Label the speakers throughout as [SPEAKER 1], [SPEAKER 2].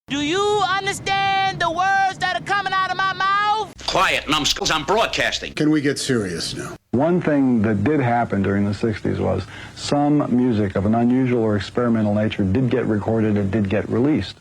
[SPEAKER 1] Do you understand the words that are coming out of my mouth?
[SPEAKER 2] Quiet, numbskulls, I'm broadcasting.
[SPEAKER 3] Can we get serious now?
[SPEAKER 4] One thing that did happen during the 60s was some music of an unusual or experimental nature did get recorded and did get released.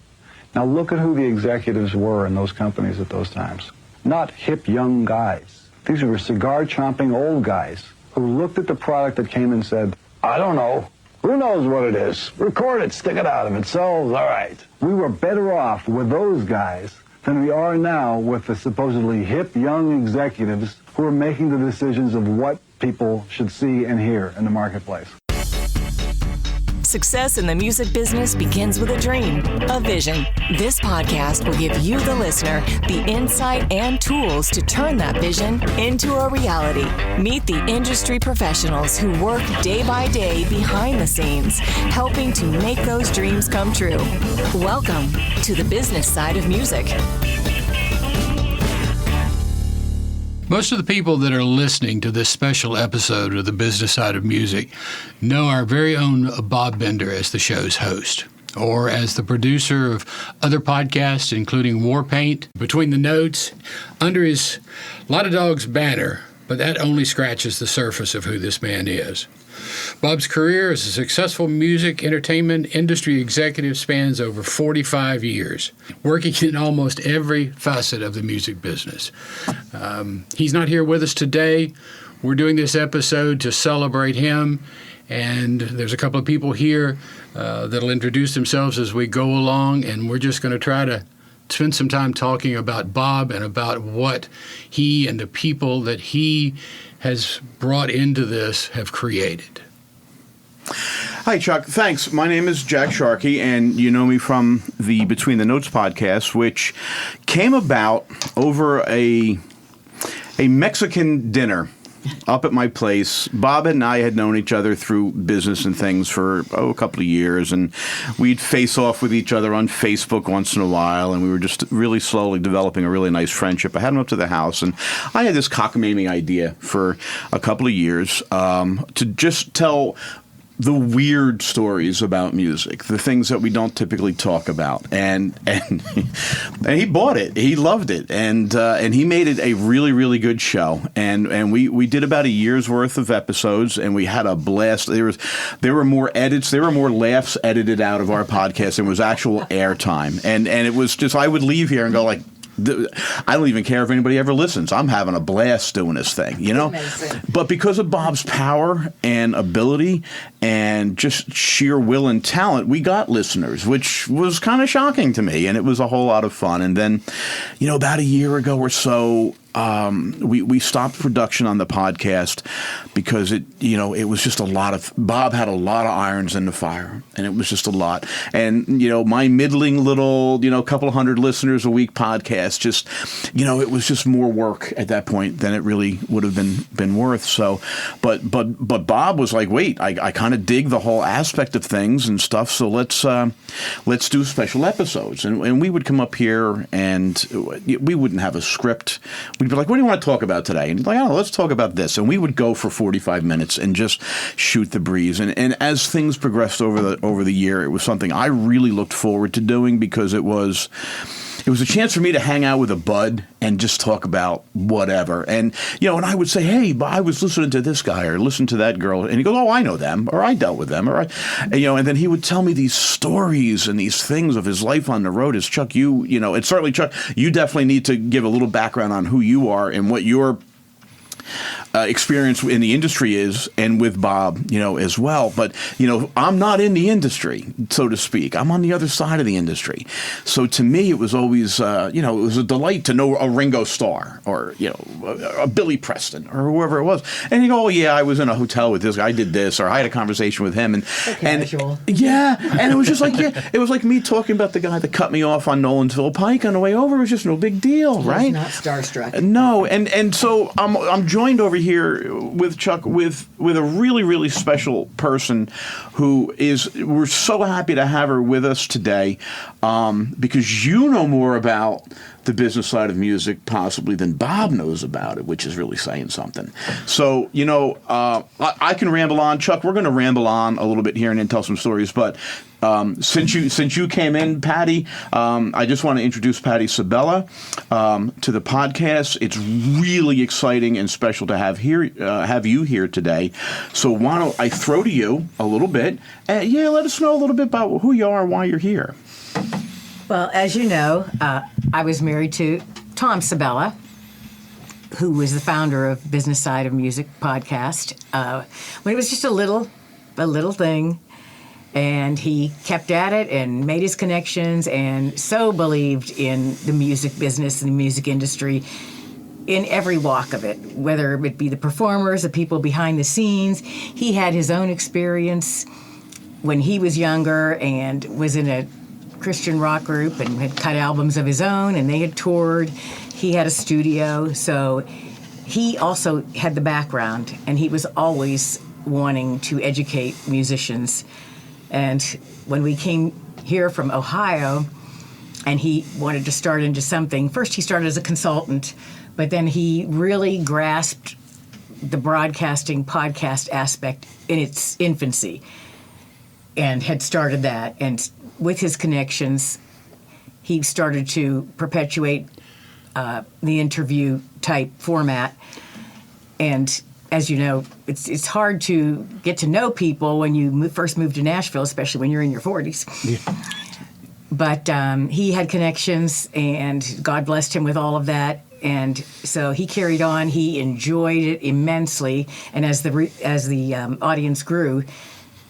[SPEAKER 4] Now look at who the executives were in those companies at those times. Not hip young guys. These were cigar-chomping old guys who looked at the product that came and said, I don't know. Who knows what it is? Record it, stick it out. If it sells, all right. We were better off with those guys than we are now with the supposedly hip young executives who are making the decisions of what people should see and hear in the marketplace.
[SPEAKER 5] Success in the music business begins with a dream, a vision. This podcast will give you, the listener, the insight and tools to turn that vision into a reality. Meet the industry professionals who work day by day behind the scenes, helping to make those dreams come true. Welcome to the business side of music.
[SPEAKER 6] Most of the people that are listening to this special episode of the business side of music know our very own Bob Bender as the show's host, or as the producer of other podcasts, including War Paint, Between the Notes, under his Lot of Dogs banner, but that only scratches the surface of who this man is. Bob's career as a successful music entertainment industry executive spans over 45 years, working in almost every facet of the music business. He's not here with us today. We're doing this episode to celebrate him, and there's a couple of people here that'll introduce themselves as we go along, and we're just going to try to spend some time talking about Bob and about what he and the people that he has brought into this have created.
[SPEAKER 7] Hi, Chuck. Thanks. My name is Jack Sharkey, and you know me from the Between the Notes podcast, which came about over a Mexican dinner up at my place. Bob and I had known each other through business and things for a couple of years, and we'd face off with each other on Facebook once in a while, and we were just really slowly developing a really nice friendship. I had him up to the house, and I had this cockamamie idea for a couple of years to just tell the weird stories about music, the things that we don't typically talk about, and he bought it. He loved it, and he made it a really, really good show. And we did about a year's worth of episodes, and we had a blast. There were more edits, there were more laughs edited out of our podcast than was actual airtime, and it was just, I would leave here and go like, I don't even care if anybody ever listens. I'm having a blast doing this thing, you know? Amazing. But because of Bob's power and ability and just sheer will and talent, we got listeners, which was kind of shocking to me, and it was a whole lot of fun. And then, you know, about a year ago or so, we stopped production on the podcast because it was just a lot of, Bob had a lot of irons in the fire, and it was just a lot. And, you know, my middling little, couple of hundred listeners a week podcast, just, it was just more work at that point than it really would have been worth. So, but Bob was like, wait, I kind of dig the whole aspect of things and stuff. So let's do special episodes. And we would come up here and we wouldn't have a script. We'd be like, what do you want to talk about today? And he's like, let's talk about this. And we would go for 45 minutes and just shoot the breeze. And as things progressed over the year, it was something I really looked forward to doing because it was a chance for me to hang out with a bud and just talk about whatever. And, and I would say, hey, I was listening to this guy or listen to that girl. And he goes, oh, I know them, or I dealt with them. And then he would tell me these stories and these things of his life on the road. As Chuck, and certainly, Chuck, you definitely need to give a little background on who you are and what your experience in the industry is, and with Bob, as well. But, I'm not in the industry, so to speak. I'm on the other side of the industry. So to me, it was always, it was a delight to know a Ringo Starr or, a Billy Preston or whoever it was. And you go, oh, yeah, I was in a hotel with this guy, I did this, or I had a conversation with him. And it was just like, it was like me talking about the guy that cut me off on Nolensville Pike on the way over. It was just no big deal, right?
[SPEAKER 8] Not starstruck.
[SPEAKER 7] No, and so I'm joined over here with Chuck with a really, really special person who we're so happy to have her with us today because you know more about the business side of music possibly than Bob knows about it, which is really saying something. So, I can ramble on. Chuck, we're going to ramble on a little bit here and then tell some stories, but since you came in, Patty, I just want to introduce Patty Sabella to the podcast. It's really exciting and special to have you here today. So why don't I throw to you a little bit? Let us know a little bit about who you are and why you're here.
[SPEAKER 3] Well, as you know, I was married to Tom Sabella, who was the founder of Business Side of Music podcast when it was just a little thing. And he kept at it and made his connections and so believed in the music business and the music industry in every walk of it, whether it be the performers, the people behind the scenes. He had his own experience when he was younger and was in a Christian rock group and had cut albums of his own, and they had toured. He had a studio, so he also had the background, and he was always wanting to educate musicians. And when we came here from Ohio and he wanted to start into something, first he started as a consultant, but then he really grasped the broadcasting podcast aspect in its infancy and had started that. And with his connections, he started to perpetuate the interview type format. And as you know, it's hard to get to know people when you first move to Nashville, especially when you're in your 40s. Yeah. But he had connections, and God blessed him with all of that. And so he carried on. He enjoyed it immensely. And as the audience grew,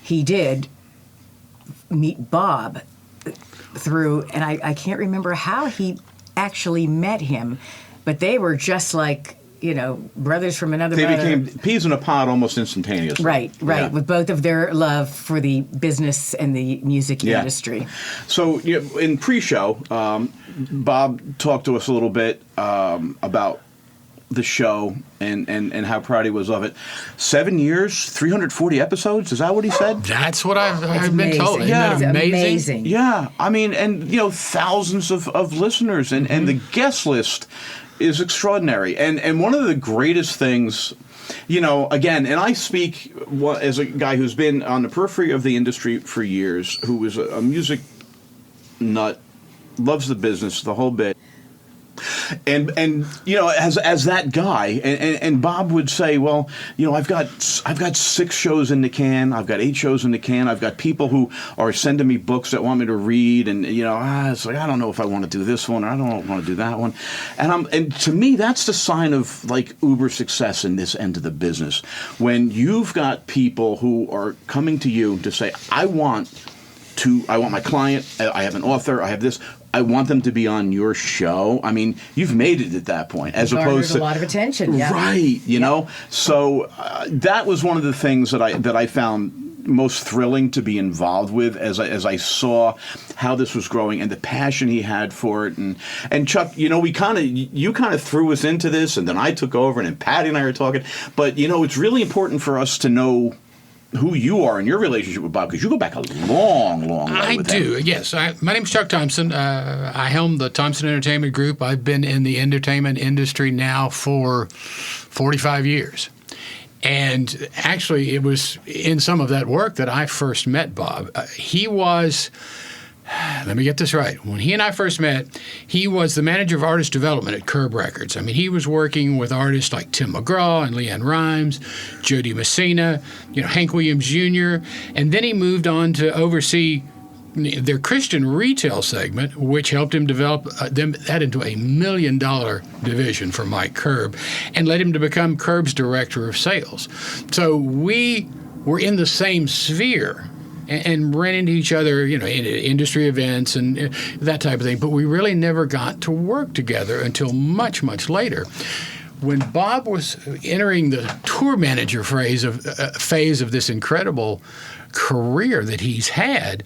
[SPEAKER 3] he did meet Bob through, and I can't remember how he actually met him, but they were just like, brothers from another mother.
[SPEAKER 7] They became peas in a pod almost instantaneously.
[SPEAKER 3] Right,
[SPEAKER 7] Yeah.
[SPEAKER 3] with both of their love for the business and the music industry.
[SPEAKER 7] So in pre-show, Bob talked to us a little bit about the show and how proud he was of it. 7 years, 340 episodes, is that what he said?
[SPEAKER 6] That's what I've been told. Isn't
[SPEAKER 7] Yeah.
[SPEAKER 6] that amazing?
[SPEAKER 7] Yeah, I mean, and thousands of listeners, and the guest list is extraordinary. And one of the greatest things, again, and I speak as a guy who's been on the periphery of the industry for years, who is a music nut, loves the business, the whole bit. And as that guy, and Bob would say, well, I've got 6 shows in the can, I've got 8 shows in the can, I've got people who are sending me books that want me to read, and it's like, I don't know if I want to do this one, or I don't want to do that one, and to me that's the sign of like uber success in this end of the business, when you've got people who are coming to you to say, I want my client, I have an author, I have this, I want them to be on your show. I mean, you've made it at that point, as opposed to
[SPEAKER 3] a lot of attention, yeah.
[SPEAKER 7] Right, know. So that was one of the things that I found most thrilling to be involved with, as I saw how this was growing and the passion he had for it. And Chuck, you kind of threw us into this, and then I took over, and then Patty and I were talking. But it's really important for us to know who you are in your relationship with Bob, because you go back a long, long way with him. I
[SPEAKER 6] do, yes. My name's Chuck Thompson. I helm the Thompson Entertainment Group. I've been in the entertainment industry now for 45 years. And actually, it was in some of that work that I first met Bob. He was... Let me get this right. When he and I first met, he was the manager of artist development at Curb Records. I mean, he was working with artists like Tim McGraw and Leanne Rimes, Jody Messina, Hank Williams Jr., and then he moved on to oversee their Christian retail segment, which helped him develop that into $1 million division for Mike Curb, and led him to become Curb's director of sales. So we were in the same sphere and ran into each other, in industry events and that type of thing. But we really never got to work together until much, much later. When Bob was entering the tour manager phase of this incredible career that he's had,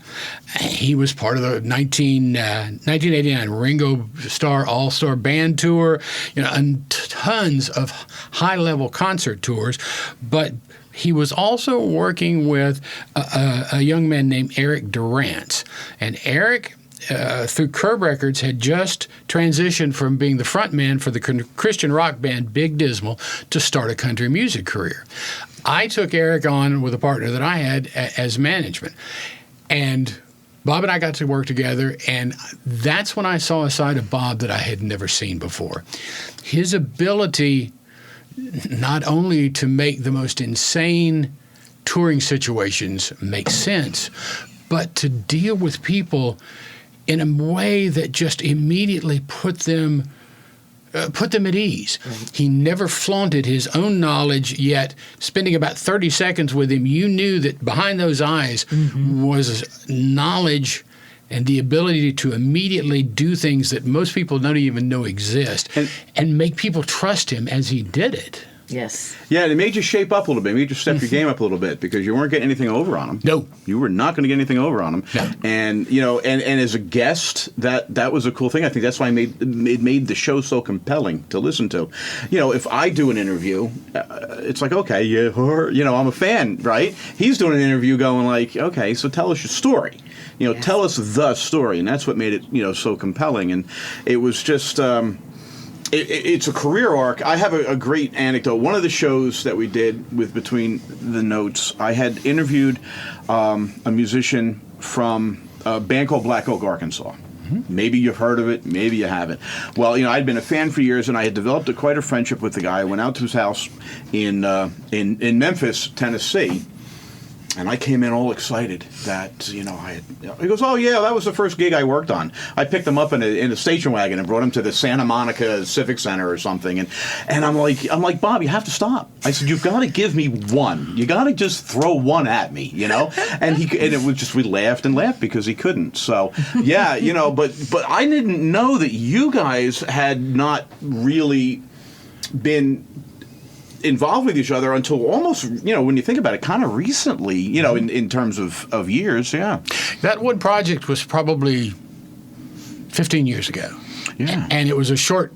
[SPEAKER 6] he was part of the 1989 Ringo Starr All-Starr Band tour, and tons of high-level concert tours, but he was also working with a young man named Eric Durant. And Eric through Curb Records, had just transitioned from being the front man for the Christian rock band Big Dismal to start a country music career. I took Eric on with a partner that I had as management. And Bob and I got to work together, and that's when I saw a side of Bob that I had never seen before. His ability not only to make the most insane touring situations make sense, but to deal with people in a way that just immediately put them at ease. Right. He never flaunted his own knowledge, yet spending about 30 seconds with him, you knew that behind those eyes was knowledge and the ability to immediately do things that most people don't even know exist and make people trust him as he did it.
[SPEAKER 3] Yes.
[SPEAKER 7] Yeah, and it made you shape up a little bit. It made you step your game up a little bit because you weren't getting anything over on him.
[SPEAKER 6] No.
[SPEAKER 7] You were not going to get anything over on him.
[SPEAKER 6] No.
[SPEAKER 7] And, and as a guest, that was a cool thing. I think that's why it made the show so compelling to listen to. If I do an interview, it's like, okay, I'm a fan, right? He's doing an interview going like, okay, so tell us your story. Yes. Tell us the story. And that's what made it, so compelling. And it was just... It's a career arc. I have a great anecdote. One of the shows that we did with Between the Notes, I had interviewed a musician from a band called Black Oak, Arkansas. Maybe you've heard of it, maybe you haven't. Well, I'd been a fan for years, and I had developed quite a friendship with the guy. I went out to his house in Memphis, Tennessee. And I came in all excited that, he goes, oh, yeah, that was the first gig I worked on. I picked him up in a station wagon and brought him to the Santa Monica Civic Center or something. And I'm like, Bob, you have to stop. I said, you've got to give me one. You got to just throw one at me, And it was just, we laughed and laughed because he couldn't. So, yeah, but I didn't know that you guys had not really been involved with each other until almost, when you think about it, kind of recently, in terms of years, yeah.
[SPEAKER 6] That one project was probably 15 years ago.
[SPEAKER 7] Yeah.
[SPEAKER 6] And it was a short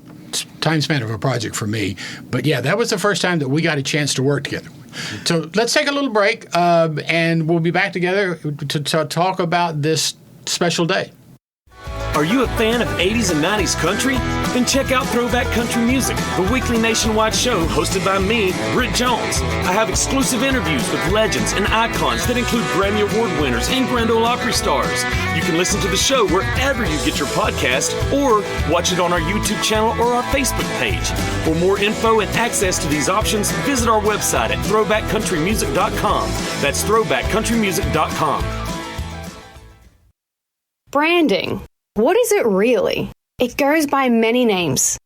[SPEAKER 6] time span of a project for me. But, yeah, that was the first time that we got a chance to work together. So let's take a little break, and we'll be back together to talk about this special day.
[SPEAKER 8] Are you a fan of 80s and 90s country? Then check out Throwback Country Music, the weekly nationwide show hosted by me, Britt Jones. I have exclusive interviews with legends and icons that include Grammy Award winners and Grand Ole Opry stars. You can listen to the show wherever you get your podcast or watch it on our YouTube channel or our Facebook page. For more info and access to these options, visit our website at throwbackcountrymusic.com. That's throwbackcountrymusic.com.
[SPEAKER 9] Branding. What is it really? It goes by many names: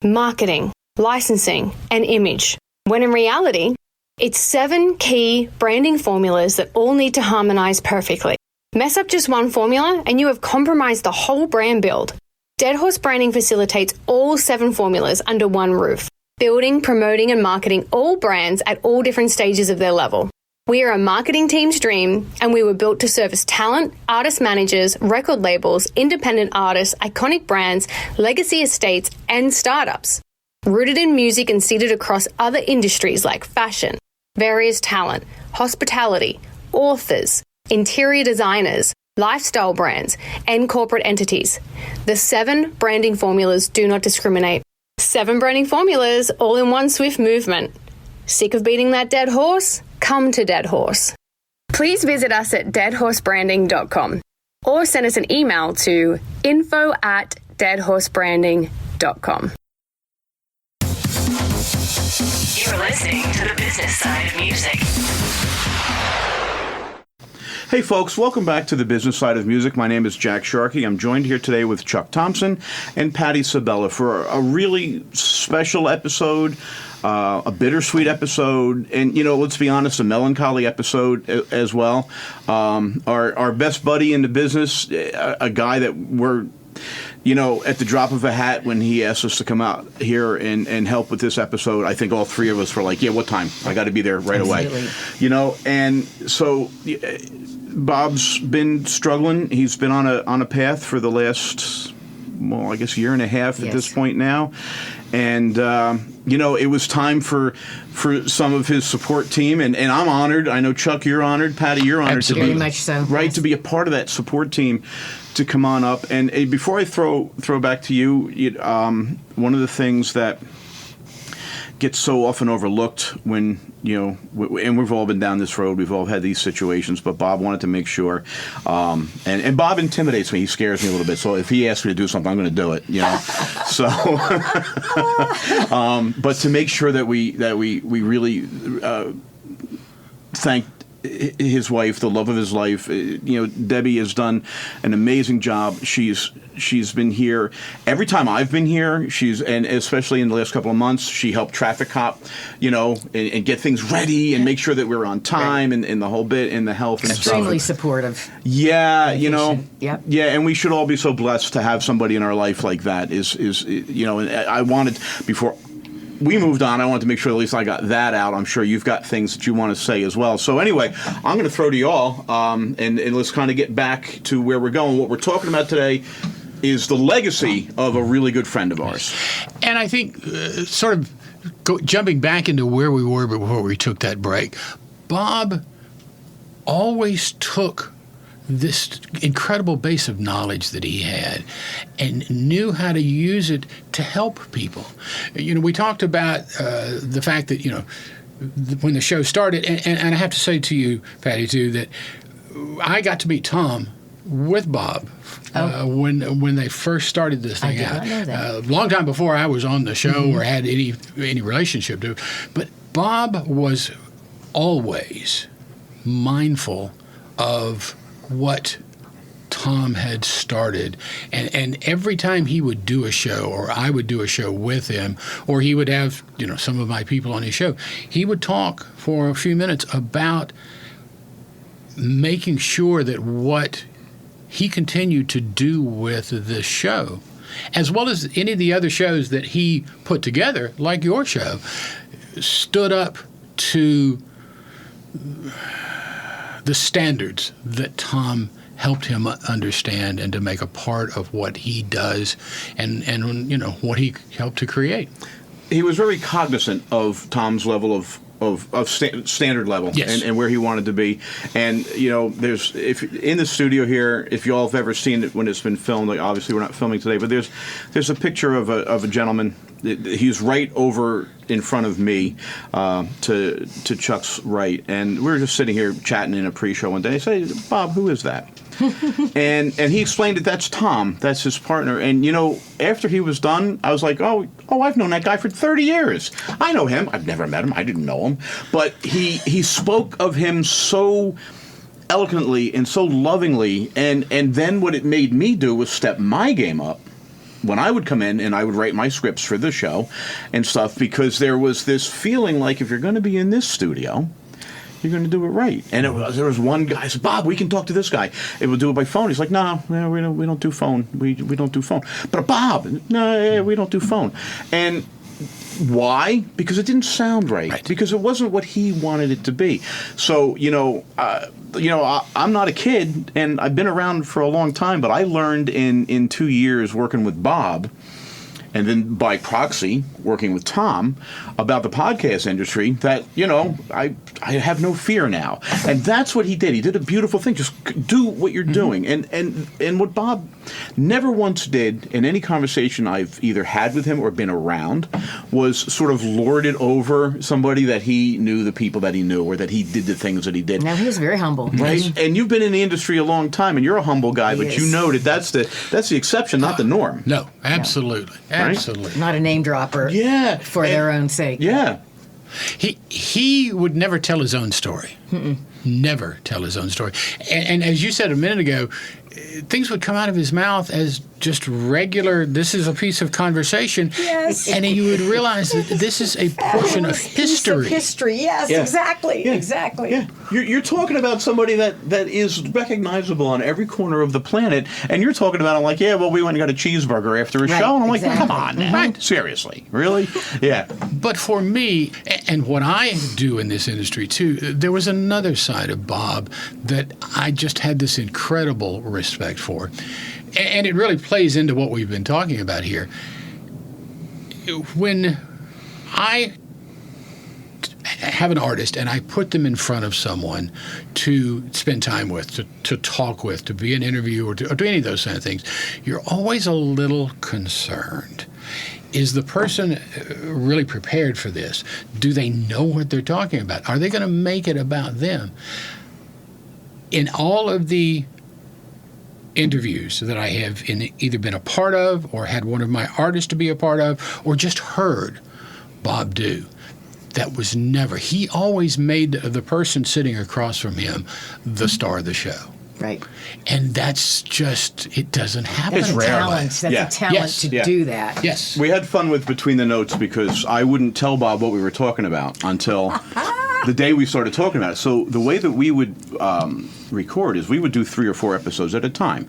[SPEAKER 9] marketing, licensing, and image. When in reality, it's 7 key branding formulas that all need to harmonize perfectly. Mess up just one formula and you have compromised the whole brand build. Dead Horse Branding facilitates all 7 formulas under one roof, building, promoting, and marketing all brands at all different stages of their level. We are a marketing team's dream, and we were built to service talent, artist managers, record labels, independent artists, iconic brands, legacy estates, and startups. Rooted in music and seated across other industries like fashion, various talent, hospitality, authors, interior designers, lifestyle brands, and corporate entities. The 7 branding formulas do not discriminate. 7 branding formulas, all in one swift movement. Sick of beating that dead horse? Come to Dead Horse. Please visit us at deadhorsebranding.com or send us an email to info@deadhorsebranding.com.
[SPEAKER 5] You're listening to the business side of music.
[SPEAKER 7] Hey folks, welcome back to the business side of music. My name is Jack Sharkey. I'm joined here today with Chuck Thompson and Patty Sabella for a really special episode, a bittersweet episode, and let's be honest, a melancholy episode as well. Our best buddy in the business, a guy that we're at the drop of a hat when he asked us to come out here and help with this episode, I think all 3 of us were like, yeah, what time? I got to be there right away. And so Bob's been struggling. He's been on a path for the last I guess a year and a half at
[SPEAKER 3] Yes.
[SPEAKER 7] this point now. And, it was time for some of his support team. And I'm honored. I know, Chuck, you're honored. Patty, you're honored.
[SPEAKER 6] Absolutely.
[SPEAKER 3] Very much so.
[SPEAKER 7] Right,
[SPEAKER 3] Yes.
[SPEAKER 7] to be a part of that support team, to come on up. And before I throw back to you, one of the things that gets so often overlooked when, and we've all been down this road, we've all had these situations, but Bob wanted to make sure, and Bob intimidates me, he scares me a little bit, so if he asks me to do something, I'm going to do it, so, but to make sure that we really thank his wife, the love of his life. Debbie has done an amazing job. She's been here every time I've been here. And especially in the last couple of months, she helped traffic cop, and get things ready and make sure that we're on time and the whole bit and the health and
[SPEAKER 3] Extremely
[SPEAKER 7] stuff.
[SPEAKER 3] supportive.
[SPEAKER 7] Yeah,
[SPEAKER 3] Yep.
[SPEAKER 7] Yeah, and we should all be so blessed to have somebody in our life like that. And I wanted, before we moved on, I wanted to make sure at least I got that out. I'm sure you've got things that you want to say as well. So anyway, I'm going to throw to y'all, and let's kind of get back to where we're going. What we're talking about today is the legacy of a really good friend of ours.
[SPEAKER 6] And I think jumping back into where we were before we took that break, Bob always took this incredible base of knowledge that he had and knew how to use it to help people. We talked about the fact that, when the show started, and I have to say to you, Patty, too, that I got to meet Tom with Bob when they first started this thing out.
[SPEAKER 3] I did not know that.
[SPEAKER 6] A long time before I was on the show or had any relationship to it. But Bob was always mindful of what Tom had started, and every time he would do a show, or I would do a show with him, or he would have some of my people on his show, he would talk for a few minutes about making sure that what he continued to do with this show, as well as any of the other shows that he put together, like your show, stood up to the standards that Tom helped him understand and to make a part of what he does and what he helped to create.
[SPEAKER 7] He was very cognizant of Tom's level of standard level,
[SPEAKER 6] yes,
[SPEAKER 7] and where he wanted to be. And there's, if in the studio here, if you all have ever seen it when it's been filmed, like obviously we're not filming today, but there's a picture of a gentleman. He's right over in front of me, to Chuck's right, and we were just sitting here chatting in a pre-show one day. I say, Bob, who is that? and he explained that that's Tom, that's his partner. And after he was done, I was like, oh, I've known that guy for 30 years. I know him. I've never met him. I didn't know him, but he spoke of him so eloquently and so lovingly. And then what it made me do was step my game up when I would come in and I would write my scripts for the show and stuff, because there was this feeling like, if you're going to be in this studio, you're going to do it right. And there was one guy, I said, Bob, we can talk to this guy. It will do it by phone. He's like, no, we don't do phone. We don't do phone. But Bob, no, we don't do phone. And why? Because it didn't sound right. Because it wasn't what he wanted it to be. So, I'm not a kid, and I've been around for a long time, but I learned in 2 years working with Bob, and then by proxy working with Tom, about the podcast industry, that I have no fear now. And that's what he did. He did a beautiful thing. Just do what you're doing. And what Bob never once did in any conversation I've either had with him or been around was sort of lorded over somebody that he knew, the people that he knew, or that he did the things that he did.
[SPEAKER 3] No, he was very humble.
[SPEAKER 7] Right? And you've been in the industry a long time, and you're a humble guy, but you know that's the exception, not the norm.
[SPEAKER 6] No, absolutely.
[SPEAKER 7] Right?
[SPEAKER 6] Absolutely.
[SPEAKER 3] Not a name dropper.
[SPEAKER 7] Yeah.
[SPEAKER 3] For their own sake.
[SPEAKER 7] Yeah.
[SPEAKER 6] He would never tell his own story. Never tell his own story. And as you said a minute ago, things would come out of his mouth as just regular, this is a piece of conversation.
[SPEAKER 10] Yes.
[SPEAKER 6] And you would realize that this is a portion of history.
[SPEAKER 10] Yes,
[SPEAKER 7] Yeah.
[SPEAKER 10] exactly.
[SPEAKER 7] Yeah.
[SPEAKER 10] Exactly.
[SPEAKER 7] Yeah, you're talking about somebody that is recognizable on every corner of the planet, and you're talking about him like, yeah, well, we went and got a cheeseburger after a show, and I'm like, come on now. Right? Seriously, really? Yeah.
[SPEAKER 6] But for me, and what I do in this industry too, there was another side of Bob that I just had this incredible respect for. And it really plays into what we've been talking about here. When I have an artist and I put them in front of someone to spend time with, to talk with, to be an interview or do any of those kind of things, you're always a little concerned. Is the person really prepared for this? Do they know what they're talking about? Are they going to make it about them? In all of the interviews that I have either been a part of or had one of my artists to be a part of or just heard Bob do, that was never. He always made the person sitting across from him the star of the show.
[SPEAKER 3] Right.
[SPEAKER 6] And that's just, it doesn't happen.
[SPEAKER 3] That's a talent. That's a talent to do that.
[SPEAKER 6] Yes.
[SPEAKER 7] We had fun with Between the Notes because I wouldn't tell Bob what we were talking about until the day we started talking about it. So the way that we would record is we would do 3 or 4 episodes at a time.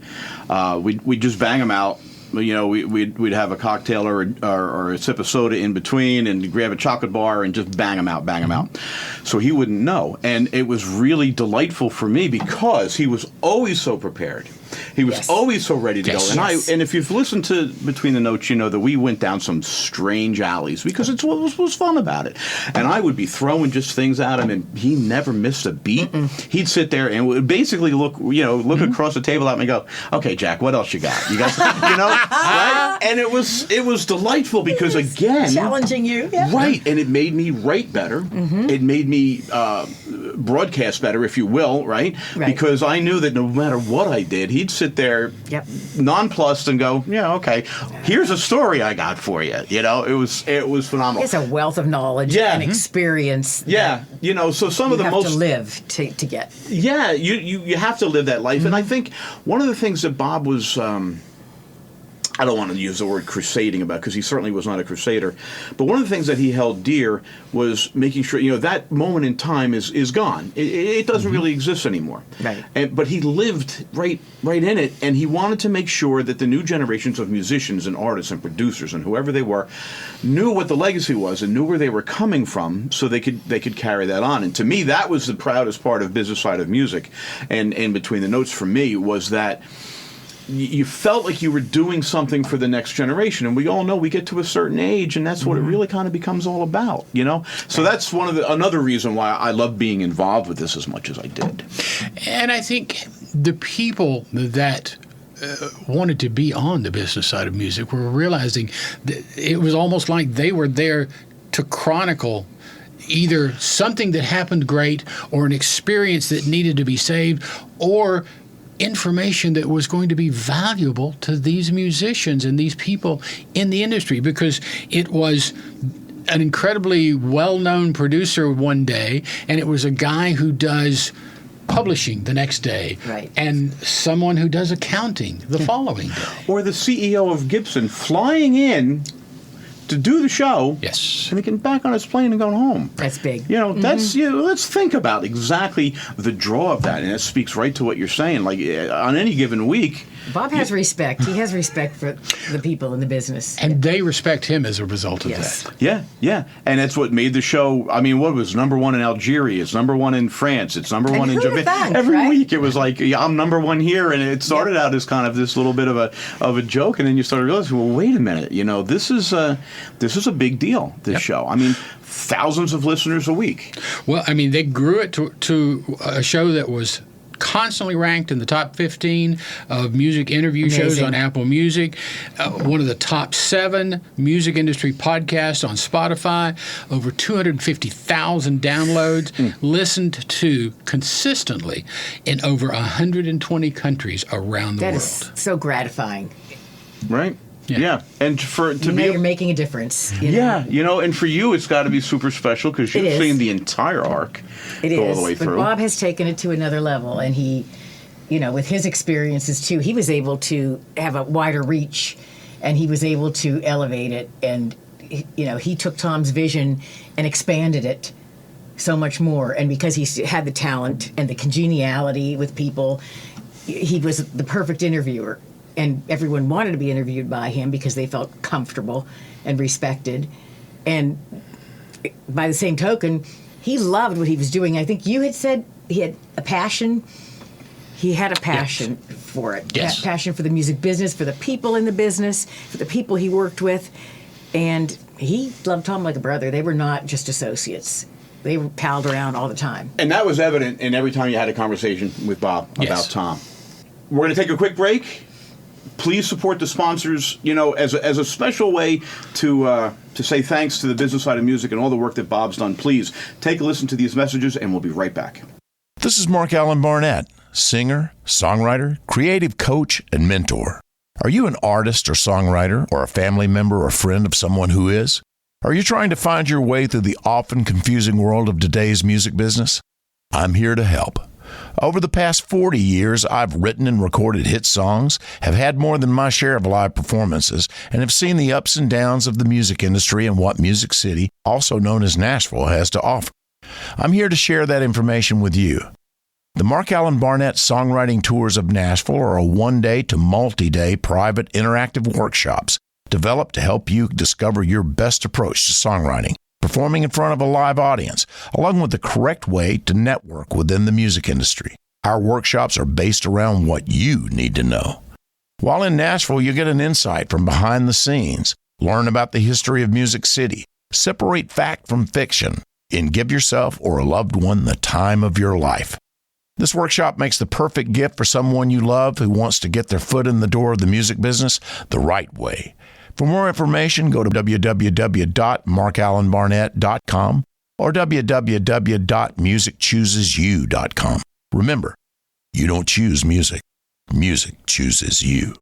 [SPEAKER 7] We'd just bang them out. You know, we'd have a cocktail or a sip of soda in between and grab a chocolate bar and just bang them out. So he wouldn't know. And it was really delightful for me because he was always so prepared. He was always so ready to go. And if you've listened to Between the Notes, you know that we went down some strange alleys because it's what was fun about it. And I would be throwing just things at him, and he never missed a beat. He'd sit there and would basically look across the table at me and go, "Okay, Jack, what else you got? You got something?" Right? And it was delightful because again,
[SPEAKER 3] challenging you,
[SPEAKER 7] right? And it made me write better. It made me broadcast better, if you will, right? Because I knew that no matter what I did, he'd sit there nonplussed and go, "Yeah, okay, here's a story I got for you." You know, it was phenomenal.
[SPEAKER 3] It's a wealth of knowledge and experience.
[SPEAKER 7] You know, so some of the most
[SPEAKER 3] to live to get.
[SPEAKER 7] Yeah, you have to live that life, and I think one of the things that Bob was. I don't want to use the word crusading about because he certainly was not a crusader. But one of the things that he held dear was making sure, you know, that moment in time is gone. It doesn't really exist anymore.
[SPEAKER 3] Right.
[SPEAKER 7] But he lived right in it, and he wanted to make sure that the new generations of musicians and artists and producers and whoever they were knew what the legacy was and knew where they were coming from so they could carry that on. And to me, that was the proudest part of Business Side of Music. And Between the Notes for me was that you felt like you were doing something for the next generation, and we all know we get to a certain age, and that's what it really kind of becomes all about, you know. So that's another reason why I love being involved with this as much as I did.
[SPEAKER 6] And I think the people that wanted to be on the business side of music were realizing that it was almost like they were there to chronicle either something that happened great or an experience that needed to be saved or information that was going to be valuable to these musicians and these people in the industry, because it was an incredibly well-known producer one day, and it was a guy who does publishing the next day, and someone who does accounting the following day.
[SPEAKER 7] Or the CEO of Gibson flying in to do the show,
[SPEAKER 6] and
[SPEAKER 7] he can back on his plane and go home.
[SPEAKER 3] That's big.
[SPEAKER 7] You know, that's let's think about exactly the draw of that, and it speaks right to what you're saying. Like on any given week,
[SPEAKER 3] Bob has respect. He has respect for the people in the business,
[SPEAKER 6] and they respect him as a result of that.
[SPEAKER 7] Yeah, and that's what made the show. I mean, what was #1 in Algeria? It's #1 in France. It's #1 in Japan. Every week it was like, I'm #1 here, and it started out as kind of this little bit of a joke, and then you started realizing, well, wait a minute, you know, this is a big deal. This show. I mean, thousands of listeners a week.
[SPEAKER 6] Well, I mean, they grew it to a show that was constantly ranked in the top 15 of music interview shows on Apple Music, one of the top 7 music industry podcasts on Spotify, over 250,000 downloads, listened to consistently in over 120 countries around the world.
[SPEAKER 3] That is so gratifying.
[SPEAKER 7] Right? Yeah. And
[SPEAKER 3] you're making a difference.
[SPEAKER 7] You know, and for you, it's got to be super special because you've seen the entire arc go all the way through.
[SPEAKER 3] But Bob has taken it to another level, and he, you know, with his experiences too, he was able to have a wider reach, and he was able to elevate it. And, you know, he took Tom's vision and expanded it so much more. And because he had the talent and the congeniality with people, he was the perfect interviewer. And everyone wanted to be interviewed by him because they felt comfortable and respected. And by the same token, he loved what he was doing. I think you had said he had a passion. He had a passion for it.
[SPEAKER 6] Yes.
[SPEAKER 3] Passion for the music business, for the people in the business, for the people he worked with. And he loved Tom like a brother. They were not just associates. They were palled around all the time.
[SPEAKER 7] And that was evident in every time you had a conversation with Bob about Tom. We're going to take a quick break. Please support the sponsors, as a special way to say thanks to the business side of music and all the work that Bob's done. Please take a listen to these messages, and we'll be right back.
[SPEAKER 10] This is Mark Allen Barnett, singer, songwriter, creative coach, and mentor. Are you an artist or songwriter, or a family member or friend of someone who is? Are you trying to find your way through the often confusing world of today's music business? I'm here to help. Over the past 40 years, I've written and recorded hit songs, have had more than my share of live performances, and have seen the ups and downs of the music industry and what Music City, also known as Nashville, has to offer. I'm here to share that information with you. The Mark Allen Barnett Songwriting Tours of Nashville are a one-day to multi-day private interactive workshops developed to help you discover your best approach to songwriting, performing in front of a live audience, along with the correct way to network within the music industry. Our workshops are based around what you need to know. While in Nashville, you get an insight from behind the scenes, learn about the history of Music City, separate fact from fiction, and give yourself or a loved one the time of your life. This workshop makes the perfect gift for someone you love who wants to get their foot in the door of the music business the right way. For more information, go to www.markallenbarnett.com or www.musicchoosesyou.com. Remember, you don't choose music. Music chooses you.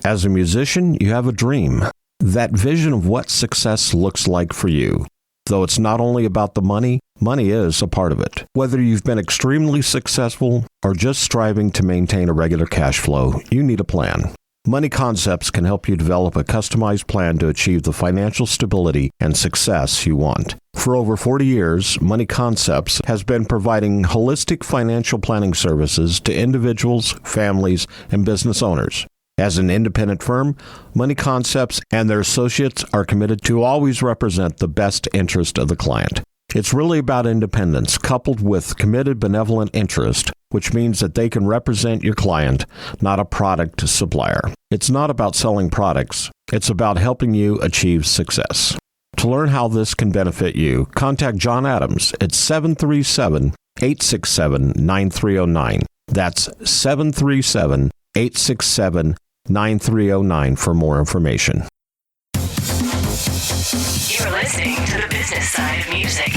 [SPEAKER 11] As a musician, you have a dream. That vision of what success looks like for you. Though it's not only about the money, money is a part of it. Whether you've been extremely successful or just striving to maintain a regular cash flow, you need a plan. Money Concepts can help you develop a customized plan to achieve the financial stability and success you want. For over 40 years, Money Concepts has been providing holistic financial planning services to individuals, families, and business owners. As an independent firm, Money Concepts and their associates are committed to always represent the best interest of the client. It's really about independence coupled with committed benevolent interest, which means that they can represent your client, not a product supplier. It's not about selling products. It's about helping you achieve success. To learn how this can benefit you, contact John Adams at 737-867-9309. That's 737-867-9309 for more information.
[SPEAKER 5] You're listening to the business side of music.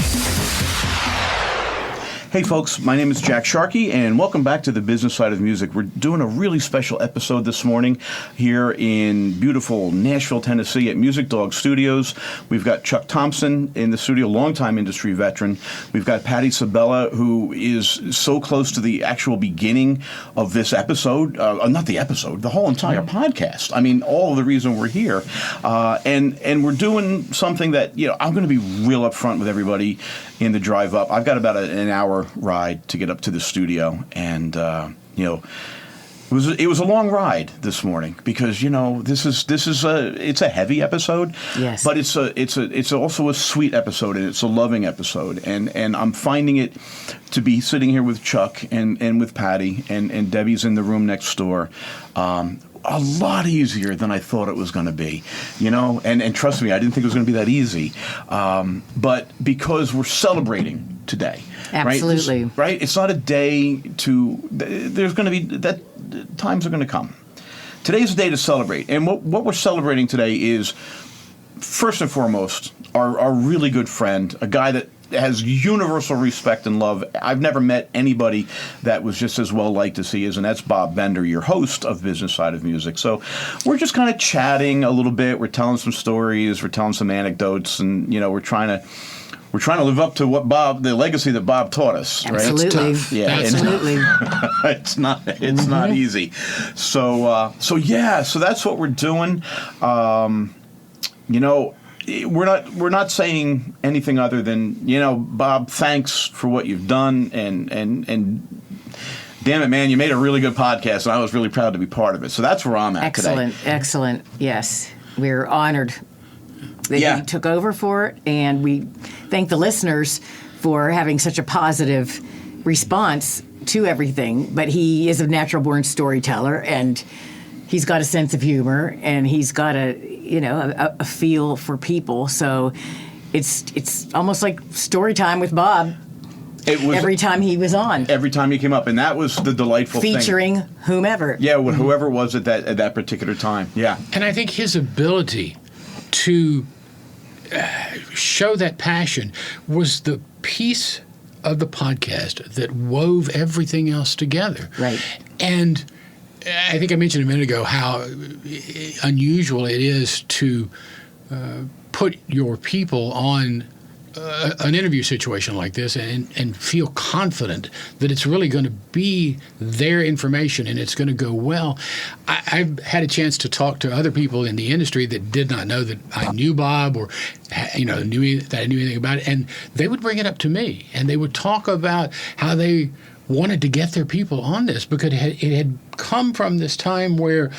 [SPEAKER 7] Hey folks, my name is Jack Sharkey, and welcome back to the business side of music. We're doing a really special episode this morning here in beautiful Nashville, Tennessee at Music Dog Studios. We've got Chuck Thompson in the studio, longtime industry veteran. We've got Patty Sabella, who is so close to the actual beginning of this episode, not the episode, the whole entire podcast. I mean, all of the reason we're here. And we're doing something that, I'm going to be real upfront with everybody in the drive up. I've got about an hour ride to get up to the studio, and it was a long ride this morning because it's a heavy episode.
[SPEAKER 3] Yes.
[SPEAKER 7] But it's also a sweet episode, and it's a loving episode, and I'm finding it to be sitting here with Chuck and with Patty and Debbie's in the room next door. A lot easier than I thought it was going to be, and trust me, I didn't think it was going to be that easy. But because we're celebrating today,
[SPEAKER 3] absolutely,
[SPEAKER 7] right? It's not a day there's going to be that times are going to come. Today's a day to celebrate, and what we're celebrating today is first and foremost our really good friend, a guy that has universal respect and love. I've never met anybody that was just as well liked as he is, and that's Bob Bender, your host of Business Side of Music. So we're just kind of chatting a little bit. We're telling some stories. We're telling some anecdotes, and we're trying to live up to the legacy that Bob taught us.
[SPEAKER 3] Absolutely.
[SPEAKER 7] Right? Yeah,
[SPEAKER 3] absolutely.
[SPEAKER 7] It's not easy. So that's what we're doing. We're not saying anything other than, Bob, thanks for what you've done, and damn it, man, you made a really good podcast, and I was really proud to be part of it. So that's where I'm at today.
[SPEAKER 3] Excellent. Yes, we're honored that you took over for it, and we thank the listeners for having such a positive response to everything, but he is a natural-born storyteller, and he's got a sense of humor, and he's got a feel for people. So it's almost like story time with Bob. It was every time he was on.
[SPEAKER 7] Every time he came up, and that was the delightful thing.
[SPEAKER 3] Featuring whomever.
[SPEAKER 7] Yeah, whoever it was at that particular time. Yeah.
[SPEAKER 6] And I think his ability to show that passion was the piece of the podcast that wove everything else together.
[SPEAKER 3] Right.
[SPEAKER 6] And I think I mentioned a minute ago how unusual it is to put your people on an interview situation like this and feel confident that it's really going to be their information and it's going to go well. I've had a chance to talk to other people in the industry that did not know that I knew Bob or knew that I knew anything about it, and they would bring it up to me and they would talk about how they wanted to get their people on this because it had come from this time where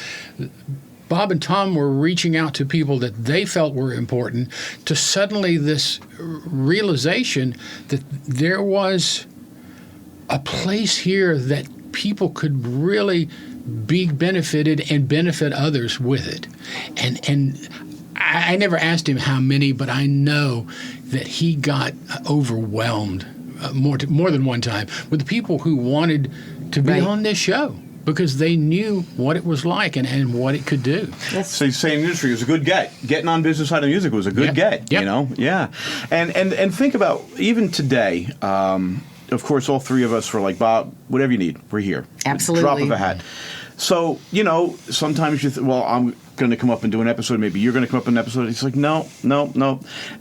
[SPEAKER 6] Bob and Tom were reaching out to people that they felt were important, to suddenly this realization that there was a place here that people could really be benefited and benefit others with it. And I never asked him how many, but I know that he got overwhelmed more than one time with the people who wanted to be on this show, because they knew what it was like and what it could do.
[SPEAKER 7] So same industry, it was a good get. Getting on Business Side of Music was a good get, you know? Yeah. And think about, even today, of course, all three of us were like, Bob, whatever you need, we're here.
[SPEAKER 3] Absolutely.
[SPEAKER 7] Drop of a hat. So, sometimes you think, well, I'm going to come up and do an episode, maybe you're going to come up in an episode. It's like, no.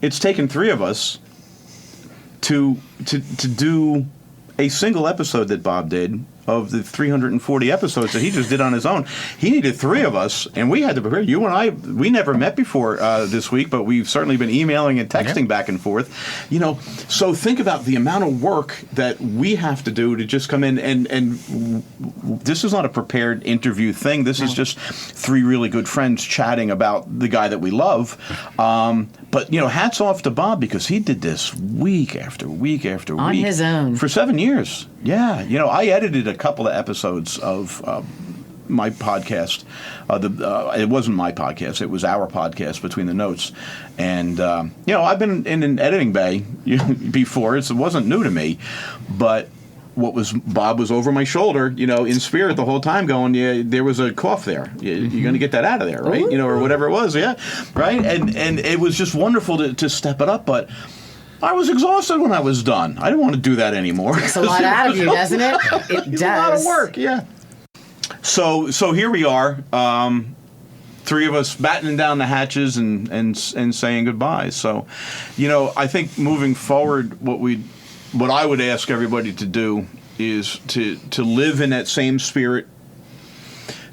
[SPEAKER 7] It's taken three of us to do a single episode that Bob did of the 340 episodes that he just did on his own. He needed three of us, and we had to prepare. You and I, we never met before this week, but we've certainly been emailing and texting back and forth. So think about the amount of work that we have to do to just come in, and this is not a prepared interview thing. This is just three really good friends chatting about the guy that we love. But, hats off to Bob, because he did this week after week after week.
[SPEAKER 3] On his own.
[SPEAKER 7] For 7 years. Yeah. I edited a couple of episodes of my podcast. It wasn't my podcast. It was our podcast, Between the Notes. And, I've been in an editing bay before. It wasn't new to me. But Bob was over my shoulder, in spirit the whole time going, yeah, there was a cough there. You're going to get that out of there, right? Or whatever it was, yeah, right? And it was just wonderful to step it up, but I was exhausted when I was done. I didn't want to do that anymore.
[SPEAKER 3] It's a lot out of you, doesn't it? It does.
[SPEAKER 7] It's a lot of work, yeah. So here we are, three of us battening down the hatches and saying goodbye. So, I think moving forward, what I would ask everybody to do is to live in that same spirit,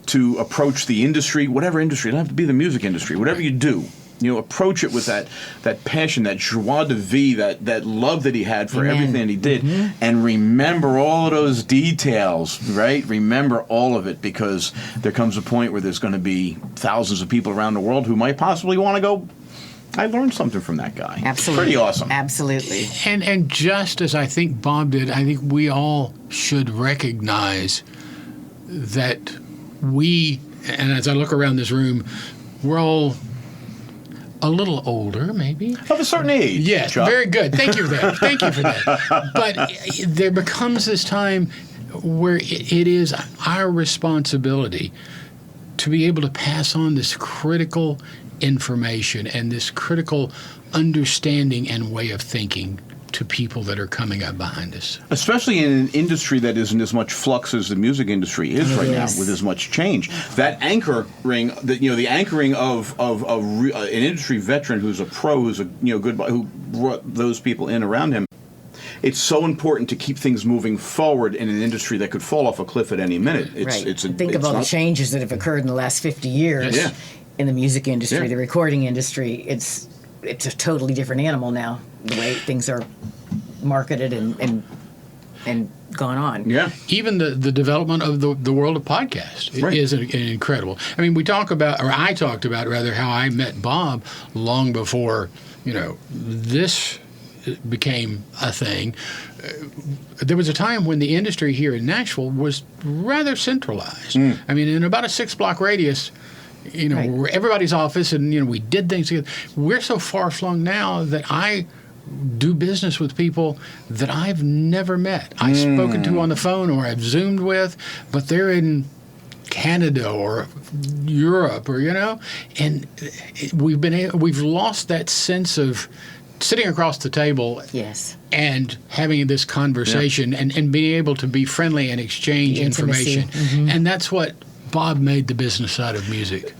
[SPEAKER 7] to approach the industry, whatever industry. It doesn't have to be the music industry. Whatever you do, approach it with that passion, that joie de vivre, that love that he had for everything he did, and remember all of those details, right? Remember all of it, because there comes a point where there's going to be thousands of people around the world who might possibly want to go, I learned something from that guy.
[SPEAKER 3] Absolutely.
[SPEAKER 7] Pretty awesome.
[SPEAKER 3] Absolutely.
[SPEAKER 6] And just as I think Bob did, I think we all should recognize that and as I look around this room, we're all a little older, maybe.
[SPEAKER 7] Of a certain age.
[SPEAKER 6] Yes,
[SPEAKER 7] Chuck.
[SPEAKER 6] Very good. Thank you for that. Thank you for that. But there becomes this time where it is our responsibility to be able to pass on this critical information and this critical understanding and way of thinking to people that are coming up behind us. Especially in an industry that isn't as much flux as the music industry is right now, with as much change. That anchoring, the anchoring of an industry veteran who's a pro, who's a good, who brought those people in around him. It's so important to keep things moving forward in an industry that could fall off a cliff at any minute.
[SPEAKER 3] Think of all the changes that have occurred in the last 50 years in the music industry, the recording industry. It's a totally different animal now, the way things are marketed and gone on.
[SPEAKER 6] Yeah. Even the development of the world of podcasts is incredible. I mean, I talked about how I met Bob long before, this became a thing, there was a time when the industry here in Nashville was rather centralized. I mean, in about a 6-block radius, where everybody's office, and we did things together. We're so far flung now that I do business with people that I've never met. I've spoken to on the phone or I've Zoomed with, but they're in Canada or Europe, or and we've lost that sense of sitting across the table,
[SPEAKER 3] yes,
[SPEAKER 6] and having this conversation, and being able to be friendly and exchange information, and that's what Bob made the business side of music.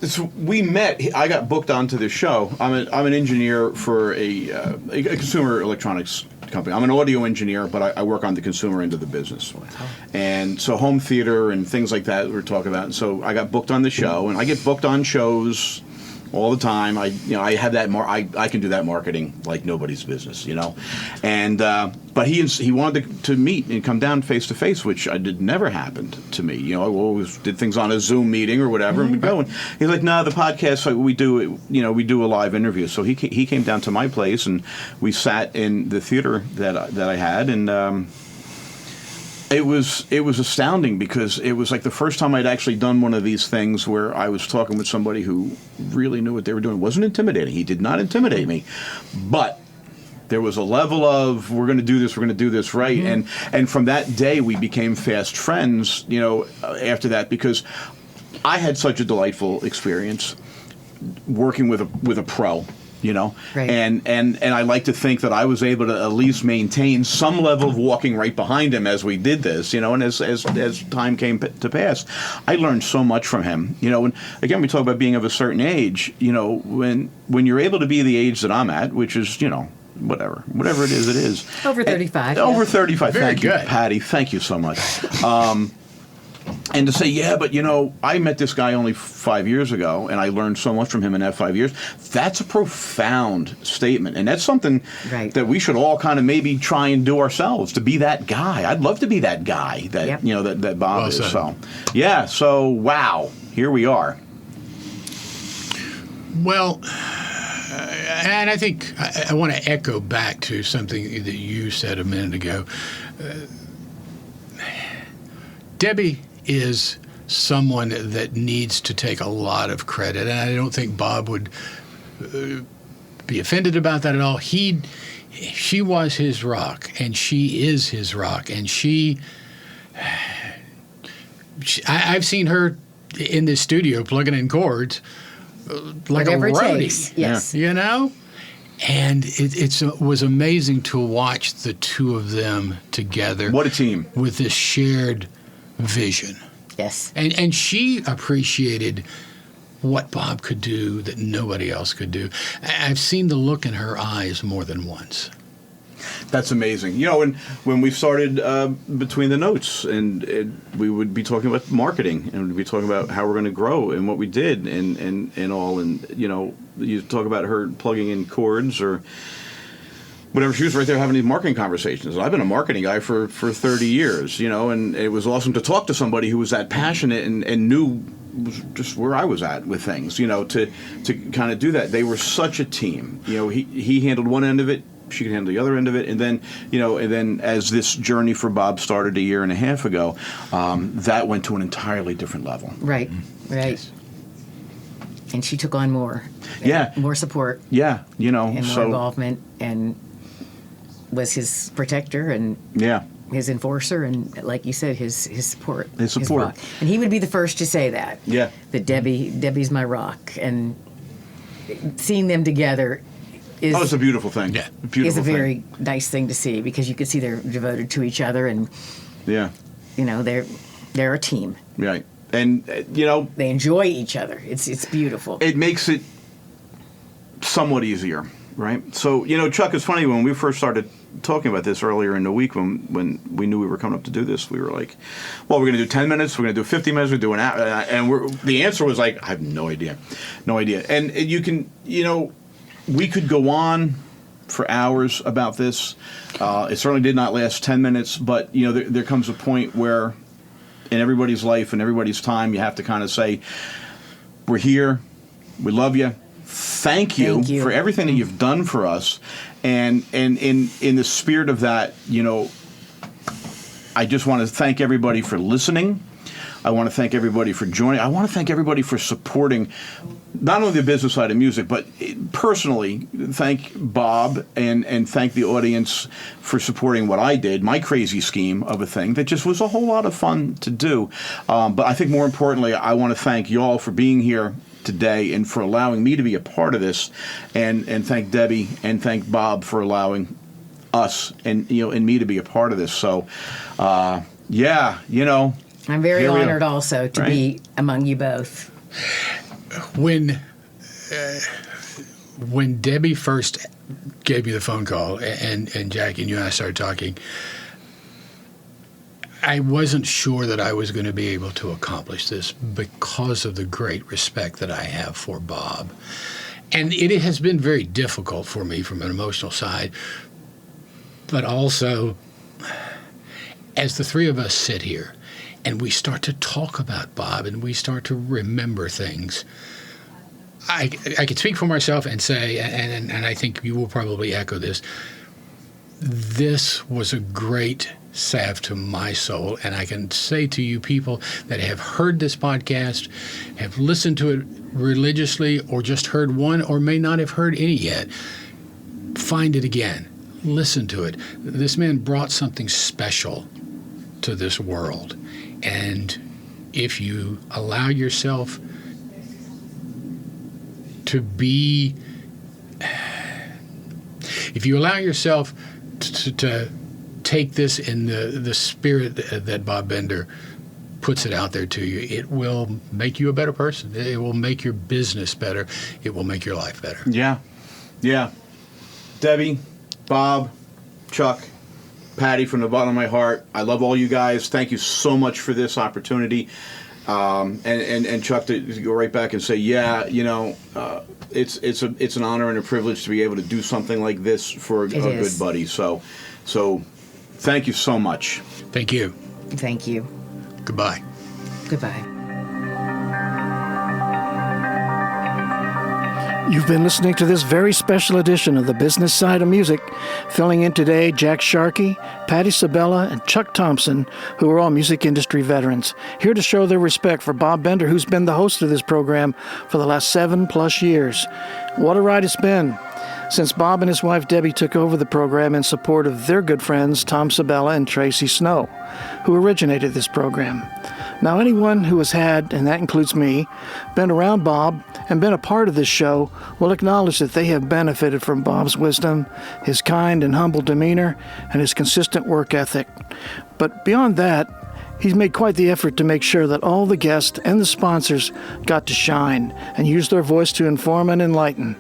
[SPEAKER 7] So we met. I got booked onto this show. I'm an engineer for a consumer electronics company. I'm an audio engineer, but I work on the consumer end of the business. Wow. And so home theater and things like that we're talking about. And so I got booked on the show, and I get booked on shows all the time. I have that I can do that marketing like nobody's business, And but he wanted to meet and come down face to face, which never happened to me. I always did things on a Zoom meeting or whatever, and we'd go. And he's like, "No, the podcast we do a live interview." So he came down to my place, and we sat in the theater that I had, and. It was astounding, because it was like the first time I'd actually done one of these things where I was talking with somebody who really knew what they were doing. It wasn't intimidating. He did not intimidate me, but there was a level of, we're going to do this right. And from that day we became fast friends, after that, because I had such a delightful experience working with a pro.
[SPEAKER 3] Right.
[SPEAKER 7] And I like to think that I was able to at least maintain some level of walking right behind him as we did this, and as time came to pass, I learned so much from him, and again, we talk about being of a certain age, when you're able to be the age that I'm at, which is, whatever it is, it is.
[SPEAKER 3] Over 35.
[SPEAKER 7] Over 35.
[SPEAKER 6] Very
[SPEAKER 7] Thank
[SPEAKER 6] good.
[SPEAKER 7] you, Patty. Thank you so much. And to say, but I met this guy only 5 years ago, and I learned so much from him in that 5 years. That's a profound statement, and that's something that we should all kind of maybe try and do ourselves, to be that guy. I'd love to be that guy that that Bob is. So, So wow, here we are.
[SPEAKER 6] Well, and I think I want to echo back to something that you said a minute ago. Debbie is someone that needs to take a lot of credit, and I don't think Bob would be offended about that at all. She was his rock, and she is his rock, and I've seen her in this studio plugging in chords like
[SPEAKER 3] whatever
[SPEAKER 6] a roadie,
[SPEAKER 3] it takes. Yes.
[SPEAKER 6] And it was amazing to watch the two of them together.
[SPEAKER 7] What a team.
[SPEAKER 6] With this shared vision.
[SPEAKER 3] Yes.
[SPEAKER 6] And she appreciated what Bob could do that nobody else could do. I've seen the look in her eyes more than once.
[SPEAKER 7] That's amazing. And when we started Between the Notes, and we would be talking about marketing, and we'd be talking about how we're going to grow and what we did and all. And, you talk about her plugging in chords or whatever. She was right there having these marketing conversations. And I've been a marketing guy for 30 years, and it was awesome to talk to somebody who was that passionate and knew just where I was at with things, to kind of do that. They were such a team. He handled one end of it. She could handle the other end of it, and then, as this journey for Bob started a year and a half ago, that went to an entirely different level.
[SPEAKER 3] Right. Yes. And she took on more. More support.
[SPEAKER 7] Yeah,
[SPEAKER 3] and more involvement, and was his protector and his enforcer, and like you said, his support.
[SPEAKER 7] His rock.
[SPEAKER 3] And he would be the first to say that.
[SPEAKER 7] Yeah.
[SPEAKER 3] That Debbie's my rock, and seeing them together.
[SPEAKER 7] It's a beautiful thing.
[SPEAKER 6] Yeah,
[SPEAKER 3] is a very nice thing to see, because you can see they're devoted to each other, and they're a team.
[SPEAKER 7] Right, and
[SPEAKER 3] they enjoy each other. It's beautiful.
[SPEAKER 7] It makes it somewhat easier, right? So Chuck, it's funny, when we first started talking about this earlier in the week, when we knew we were coming up to do this, we were like, well, we're going to do 10 minutes, we're going to do 50 minutes, we're doing an hour, and the answer was like, I have no idea, and you can we could go on for hours about this. It certainly did not last 10 minutes, but there comes a point where in everybody's life and everybody's time, you have to kind of say, we're here, we love you, thank you for everything that you've done for us. And in the spirit of that, I just want to thank everybody for listening. I want to thank everybody for joining. I want to thank everybody for supporting not only the business side of music, but personally thank Bob and thank the audience for supporting what I did, my crazy scheme of a thing that just was a whole lot of fun to do. But I think more importantly, I want to thank y'all for being here today and for allowing me to be a part of this, and thank Debbie and thank Bob for allowing us and me to be a part of this. So,
[SPEAKER 3] I'm very honored also to be among you both.
[SPEAKER 6] When Debbie first gave me the phone call and Jackie and you and I started talking, I wasn't sure that I was going to be able to accomplish this because of the great respect that I have for Bob. And it has been very difficult for me from an emotional side, but also as the three of us sit here and we start to talk about Bob and we start to remember things, I can speak for myself and say, and I think you will probably echo this, this was a great salve to my soul. And I can say to you people that have heard this podcast, have listened to it religiously, or just heard one, or may not have heard any yet, find it again. Listen to it. This man brought something special to this world. And if you allow yourself to be, if you allow yourself to take this in the spirit that Bob Bender puts it out there to you, it will make you a better person. It will make your business better. It will make your life better. Yeah. Debbie, Bob, Chuck, Patty, from the bottom of my heart, I love all you guys. Thank you so much for this opportunity. And Chuck, to go right back and say, it's an honor and a privilege to be able to do something like this for a good buddy. So thank you so much. Thank you.
[SPEAKER 3] Thank you.
[SPEAKER 6] Goodbye.
[SPEAKER 3] Goodbye.
[SPEAKER 12] You've been listening to this very special edition of The Business Side of Music. Filling in today, Jack Sharkey, Patty Sabella, and Chuck Thompson, who are all music industry veterans, here to show their respect for Bob Bender, who's been the host of this program for the last 7+ years. What a ride it's been since Bob and his wife Debbie took over the program in support of their good friends Tom Sabella and Tracy Snow, who originated this program. Now, anyone who has had, and that includes me, been around Bob and been a part of this show will acknowledge that they have benefited from Bob's wisdom, his kind and humble demeanor, and his consistent work ethic. But beyond that, he's made quite the effort to make sure that all the guests and the sponsors got to shine and use their voice to inform and enlighten.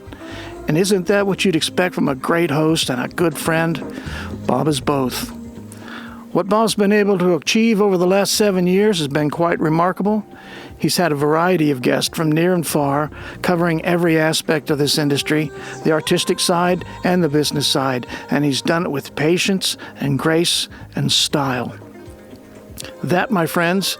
[SPEAKER 12] And isn't that what you'd expect from a great host and a good friend? Bob is both. What Bob's been able to achieve over the last 7 years has been quite remarkable. He's had a variety of guests from near and far, covering every aspect of this industry, the artistic side and the business side, and he's done it with patience and grace and style. That, my friends,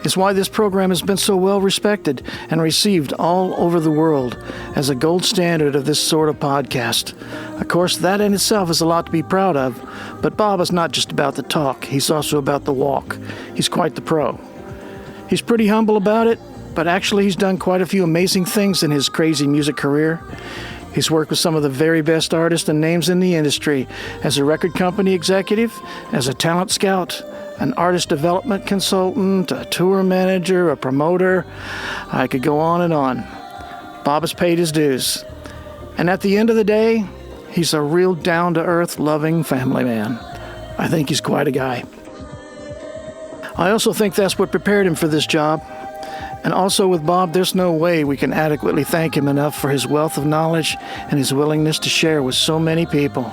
[SPEAKER 12] is why this program has been so well respected and received all over the world as a gold standard of this sort of podcast. Of course, that in itself is a lot to be proud of, but Bob is not just about the talk, he's also about the walk. He's quite the pro. He's pretty humble about it, but actually he's done quite a few amazing things in his crazy music career. He's worked with some of the very best artists and names in the industry as a record company executive, as a talent scout, an artist development consultant, a tour manager, a promoter. I could go on and on. Bob has paid his dues. And at the end of the day, he's a real down-to-earth, loving family man. I think he's quite a guy. I also think that's what prepared him for this job. And also with Bob, there's no way we can adequately thank him enough for his wealth of knowledge and his willingness to share with so many people.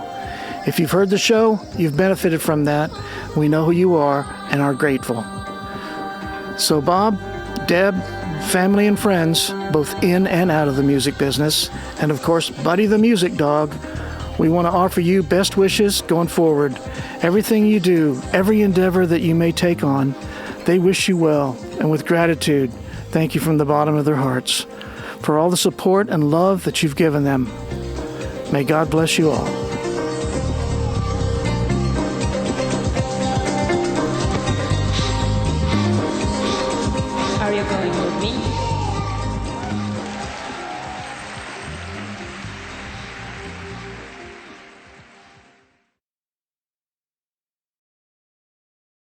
[SPEAKER 12] If you've heard the show, you've benefited from that. We know who you are and are grateful. So Bob, Deb, family and friends, both in and out of the music business, and of course, Buddy the Music Dog, we want to offer you best wishes going forward. Everything you do, every endeavor that you may take on, they wish you well, and with gratitude, thank you from the bottom of their hearts. for all the support and love that you've given them. May God bless you all.